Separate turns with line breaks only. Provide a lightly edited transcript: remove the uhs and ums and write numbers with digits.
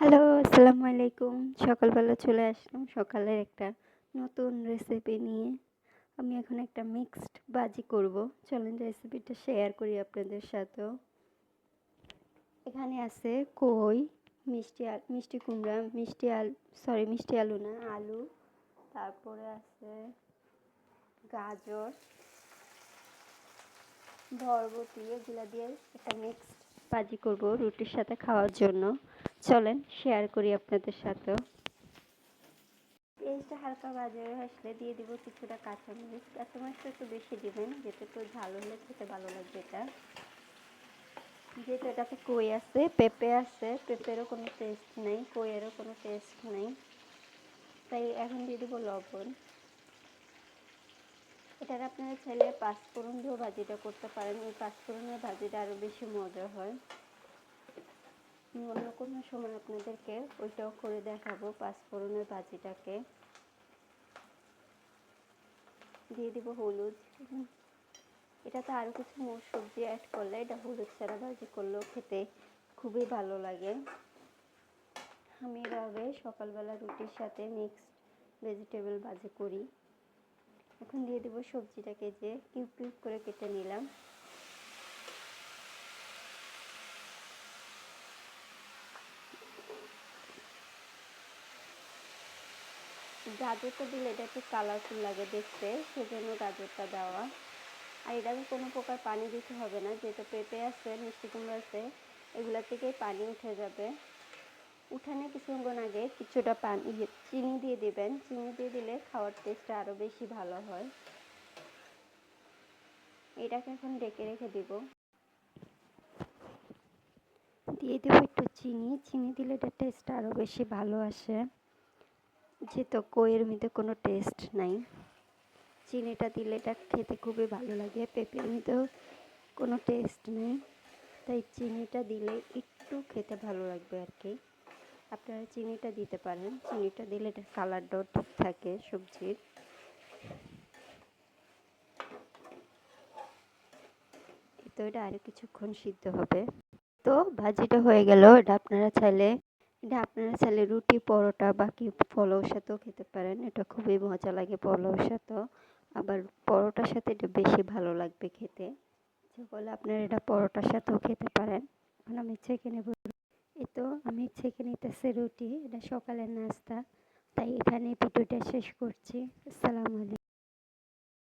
Hello, আসসালামু আলাইকুম। সকালবেলা চলে আসলাম সকালের একটা নতুন রেসিপি নিয়ে। আমি এখন একটা মিক্সড ভাজি করব। চলেন রেসিপিটা শেয়ার করি আপনাদের সাথেও। এখানে আছে কই, মিষ্টি কুমড়া, মিষ্টি আলু না, আলু। তারপরে আছে গাজর, বরবটি এগুলা দিয়ে একটা মিক্সড ভাজি করব রুটির সাথে খাওয়ার জন্য। চলেন শেয়ার করি আপনাদের সাথেও। পেঁয়াজটা হালকা ভাজা হয়ে আসলে দিয়ে দিব কিছুটা কাঁচামরিচ। কাঁচামরিচটা একটু বেশি দিবেন, যেটা একটু ঝাল হলে খেতে ভালো লাগবে এটা। যেহেতু এটাতে কই আছে, পেঁপে আছে, পেঁপেরও কোনো টেস্ট নেই, কইয়েরও কোনো টেস্ট নেই, তাই এখন দিয়ে দিব লবণ। এটার আপনারা চাইলে পাঁচফোড়ন দিয়েও ভাজিটা করতে পারেন। এই পাঁচফোড়নের ভাজিটা আরও বেশি মজা হয়। অন্য কোনো সময় আপনাদেরকে ওইটাও করে দেখাবো পাঁচফোড়নের ভাজিটাকে। দিয়ে দিব হলুদ। এটাতে আরও কিছু সবজি অ্যাড করলে এটা হলুদ ছাড়া ভাজি করলেও খেতে খুবই ভালো লাগে। আমি এভাবে সকালবেলা রুটির সাথে মিক্সড ভেজিটেবল ভাজি করি। এখন দিয়ে দেবো সবজিটাকে যে কিউব কিউব করে কেটে নিলাম। গাজরটা দিলে এটা একটু কালারফুল লাগে দেখতে, সেজন্য গাজরটা দেওয়া। আর এটাকে কোনো প্রকার পানি দিতে হবে না, যেহেতু পেঁপে আছে, মিষ্টি কুমড়ো আছে, এগুলা থেকেই পানি উঠে যাবে। উঠানে কিছুক্ষণ আগে কিছুটা চিনি দিয়ে দিবেন। চিনি দিয়ে দিলে খাওয়ার টেস্টটা আরও বেশি ভালো হয়। এটাকে এখন ডেকে রেখে দিব। দিয়ে দেবো একটু চিনি। চিনি দিলে এটা টেস্টটা আরও বেশি ভালো আসে, যেহেতু কইয়ের মধ্যে কোনো টেস্ট নাই। চিনিটা দিলে এটা খেতে খুবই ভালো লাগে। পেঁপের মধ্যেও কোনো টেস্ট নেই, তাই চিনিটা দিলে একটু খেতে ভালো লাগবে আর কি। আপনারা চিনিটা দিতে পারেন। চিনিটা দিলে এটার কালারটাও ঠিক থাকে সবজির। তো এটা আরও কিছুক্ষণ সিদ্ধ হবে। তো ভাজিটা হয়ে গেল। এটা আপনারা চাইলে রুটি, পরোটা বা কি পোলাওর সাথেও খেতে পারেন। এটা খুবই মজা লাগে পোলাওর সাথেও। আবার পরোটার সাথে এটা বেশি ভালো লাগবে খেতে। বলে আপনারা এটা পরোটার সাথেও খেতে পারেন। এখন আমি ছেঁকে নেব। এই তো আমি ছেঁকে নিতেছি রুটি। এটা সকালের নাস্তা, তাই এখানে ভিডিওটা শেষ করছি। আসসালামু আলাইকুম।